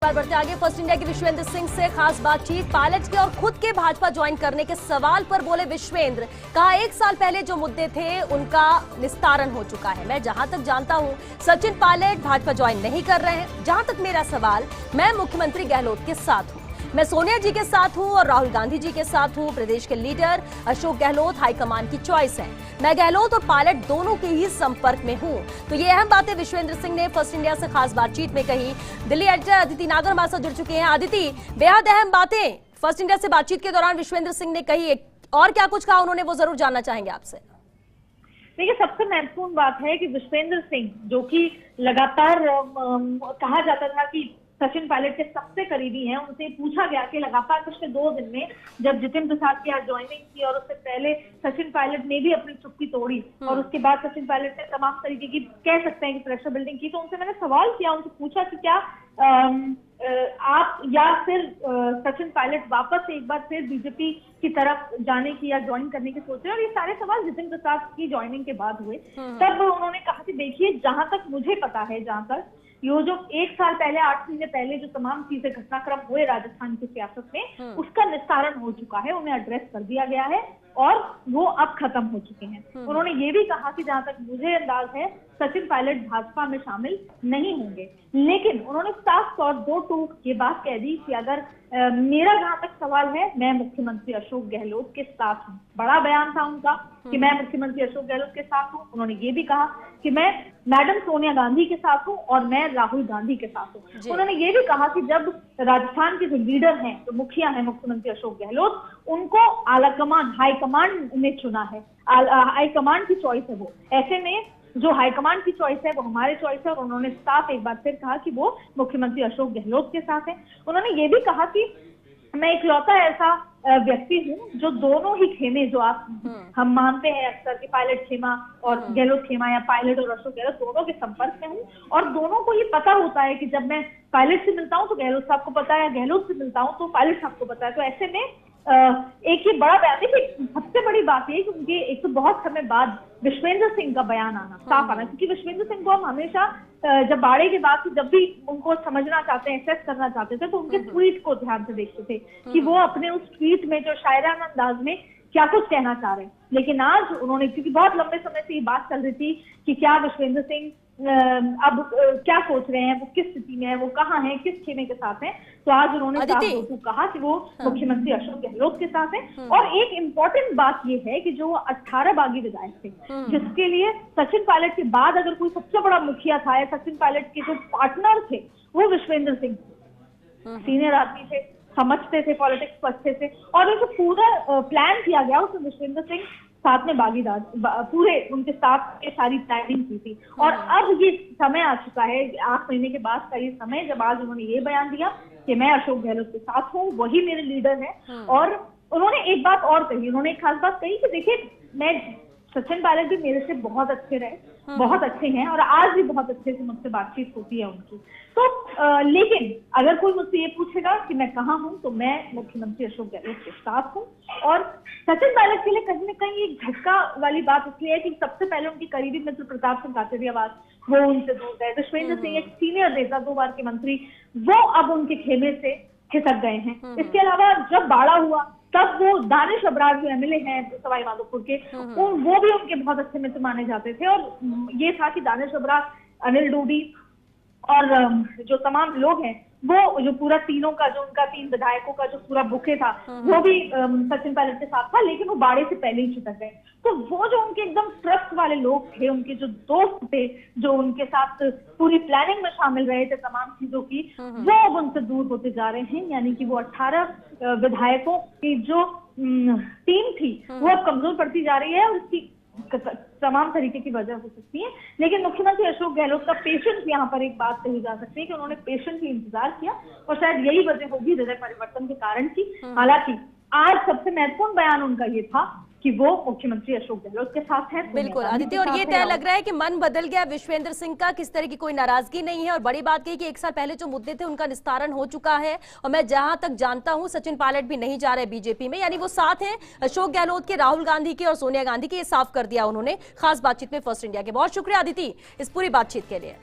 बढ़ते आगे। First India के विश्वेंद्र सिंह से खास बातचीत, पायलट के और खुद के भाजपा ज्वाइन करने के सवाल पर बोले विश्वेंद्र। कहा 1 साल पहले जो मुद्दे थे उनका निस्तारण हो चुका है। मैं जहां तक जानता हूं सचिन पायलट भाजपा ज्वाइन नहीं कर रहे हैं। जहां तक मेरा सवाल, मैं मुख्यमंत्री गहलोत के साथ हूं, मैं सोनिया जी के साथ हूं और राहुल गांधी जी के साथ हूं। प्रदेश के लीडर अशोक गहलोत हाईकमान की चॉइस है। मैं गहलोत और पायलट दोनों के ही संपर्क में हूं। तो ये अहम बातें विश्वेंद्र सिंह ने फर्स्ट इंडिया से खास बातचीत में कही। दिल्ली एडिटर अदिति नागर हमारे साथ जुड़ चुके हैं। अदिति, बेहद अहम बातें फर्स्ट इंडिया से बातचीत के दौरान विश्वेंद्र सिंह ने कही, और क्या कुछ कहा उन्होंने वो जरूर जानना चाहेंगे आपसे। देखिए, सबसे महत्वपूर्ण बात है कि विश्वेंद्र सिंह, जो कि लगातार कहा जाता था कि सचिन पायलट के सबसे करीबी हैं, उनसे पूछा गया कि लगातार पिछले 2 दिन में जब जितिन प्रसाद की आज ज्वाइनिंग की और उससे पहले सचिन पायलट ने भी अपनी चुप्पी तोड़ी और उसके बाद सचिन पायलट ने तमाम तरीके की, कह सकते हैं कि प्रेशर बिल्डिंग की, तो उनसे मैंने सवाल किया, उनसे पूछा कि क्या आप या फिर सचिन पायलट वापस एक बार फिर बीजेपी की तरफ जाने की या ज्वाइन करने की सोच रहे हैं। और ये सारे सवाल जितिन प्रसाद की ज्वाइनिंग के बाद हुए। तब उन्होंने कहा कि देखिए, जहां तक मुझे पता है, जहां तक ये जो 1 साल पहले 8 महीने पहले जो तमाम चीजें घटनाक्रम हुए राजस्थान की सियासत में, उसका निस्तारण हो चुका है, उन्हें एड्रेस कर दिया गया है और वो अब खत्म हो चुके हैं। उन्होंने ये भी कहा कि जहां तक मुझे अंदाज है सचिन पायलट भाजपा में शामिल नहीं होंगे। लेकिन उन्होंने साफ तौर 2 टूक ये बात कह दी कि अगर मेरा जहां तक सवाल है, मैं मुख्यमंत्री अशोक गहलोत के साथ हूँ। बड़ा बयान था उनका कि मैं मुख्यमंत्री अशोक गहलोत के साथ हूँ। उन्होंने ये भी कहा कि मैं मैडम सोनिया गांधी के साथ हूँ और मैं राहुल गांधी के साथ हूँ। उन्होंने ये भी कहा कि जब राजस्थान के जो लीडर हैं, जो मुखिया हैं मुख्यमंत्री अशोक गहलोत, उनको आलाकमान हाईकमान ने चुना है, हाईकमान की चॉइस है वो। ऐसे में जो हाईकमान की चॉइस है वो हमारे चॉइस है। और उन्होंने साफ एक बार फिर कहा कि वो मुख्यमंत्री अशोक गहलोत के साथ है। उन्होंने ये भी कहा कि मैं इकलौता ऐसा व्यक्ति हूँ जो दोनों ही खेमे, जो हम मानते हैं अक्सर कि पायलट खेमा और गहलोत खेमा, या पायलट और अशोक गहलोत दोनों के संपर्क में हूँ। और दोनों को ये पता होता है कि जब मैं पायलट से मिलता हूँ तो गहलोत साहब को पता है, या गहलोत से मिलता हूँ तो पायलट साहब को पता है। तो ऐसे में एक ये बड़ा बयान है कि सबसे बड़ी बात ये कि उनके एक तो बहुत समय बाद विश्वेंद्र सिंह का बयान आना, साफ आना, क्योंकि विश्वेंद्र सिंह को हम हमेशा जब बाड़े के बाद जब भी उनको समझना चाहते हैं, एक्सेस करना चाहते थे, तो उनके ट्वीट को ध्यान से देखते थे कि वो अपने उस ट्वीट में जो शायराना अंदाज में क्या कुछ कहना चाह रहे हैं। लेकिन आज उन्होंने, क्योंकि बहुत लंबे समय से ये बात चल रही थी कि क्या विश्वेंद्र सिंह अब क्या सोच रहे हैं, वो किस स्थिति में है, वो कहाँ है, किस खेमे के साथ हैं, तो आज उन्होंने कहा कि वो मुख्यमंत्री अशोक गहलोत के साथ हैं। और एक इम्पोर्टेंट बात ये है कि जो 18 बागी विधायक थे, जिसके लिए सचिन पायलट के बाद अगर कोई सबसे बड़ा मुखिया था या सचिन पायलट के जो पार्टनर थे, वो विश्वेंद्र सिंह थे। सीनियर आदमी थे, समझते थे पॉलिटिक्स को अच्छे से, और जो पूरा प्लान किया गया उसमें विश्वेंद्र सिंह साथ में भागीदार, पूरे उनके साथ के सारी प्लानिंग की थी। और अब ये समय आ चुका है, 8 महीने के बाद का ये समय, जब आज उन्होंने ये बयान दिया कि मैं अशोक गहलोत के साथ हूँ, वही मेरे लीडर हैं। और उन्होंने एक बात और कही, उन्होंने एक खास बात कही कि देखिए, मैं सचिन पायलट भी मेरे से बहुत अच्छे रहे, बहुत अच्छे हैं, और आज भी बहुत अच्छे से मुझसे बातचीत होती है उनकी। तो लेकिन अगर कोई मुझसे ये पूछेगा कि मैं कहाँ हूँ, तो मैं मुख्यमंत्री अशोक गहलोत के साथ हूँ। और सचिन पायलट के लिए कहीं न कहीं एक झटका वाली बात इसलिए है कि सबसे पहले उनकी करीबी मित्र प्रताप सिंह खाचरियावास वो उनसे दूर गए। विश्वेंद्र सिंह एक सीनियर नेता, 2 बार के मंत्री, वो अब उनके खेमे से खिसक गए हैं। इसके अलावा जब बाड़ा हुआ तब वो दानिश अबरार जो एमएलए हैं सवाई माधोपुर के, वो भी उनके बहुत अच्छे मित्र माने जाते थे। और ये था कि दानिश अबरार, अनिल डूडी और जो तमाम लोग हैं, वो जो पूरा तीनों का, जो उनका 3 विधायकों का जो पूरा बुके था, वो भी सचिन पायलट के साथ था, लेकिन वो बाड़े से पहले ही छिटक गए। तो वो जो उनके एकदम ट्रस्ट वाले लोग थे, उनके जो दोस्त थे, जो उनके साथ पूरी प्लानिंग में शामिल रहे थे तमाम चीजों की, वो अब उनसे दूर होते जा रहे हैं। यानी कि वो 18 विधायकों की जो टीम थी वो अब कमजोर पड़ती जा रही है, और इसकी तमाम तरीके की वजह हो सकती है। लेकिन मुख्यमंत्री अशोक गहलोत का पेशेंस, यहाँ पर एक बात कही जा सकती है कि उन्होंने पेशेंटली इंतजार किया, और शायद यही वजह होगी हृदय परिवर्तन के कारण की। हालांकि आज सबसे महत्वपूर्ण बयान उनका ये था कि वो मुख्यमंत्री अशोक गहलोत के साथ हैं। बिल्कुल आदित्य, और ये तय लग रहा है कि मन बदल गया विश्वेंद्र सिंह का, किस तरह की कोई नाराजगी नहीं है। और बड़ी बात कही कि 1 साल पहले जो मुद्दे थे उनका निस्तारण हो चुका है। और मैं जहां तक जानता हूं सचिन पायलट भी नहीं जा रहे बीजेपी में, यानी वो साथ हैं अशोक गहलोत के, राहुल गांधी के और सोनिया गांधी के। ये साफ कर दिया उन्होंने खास बातचीत में फर्स्ट इंडिया के। बहुत शुक्रिया आदित्य इस पूरी बातचीत के लिए।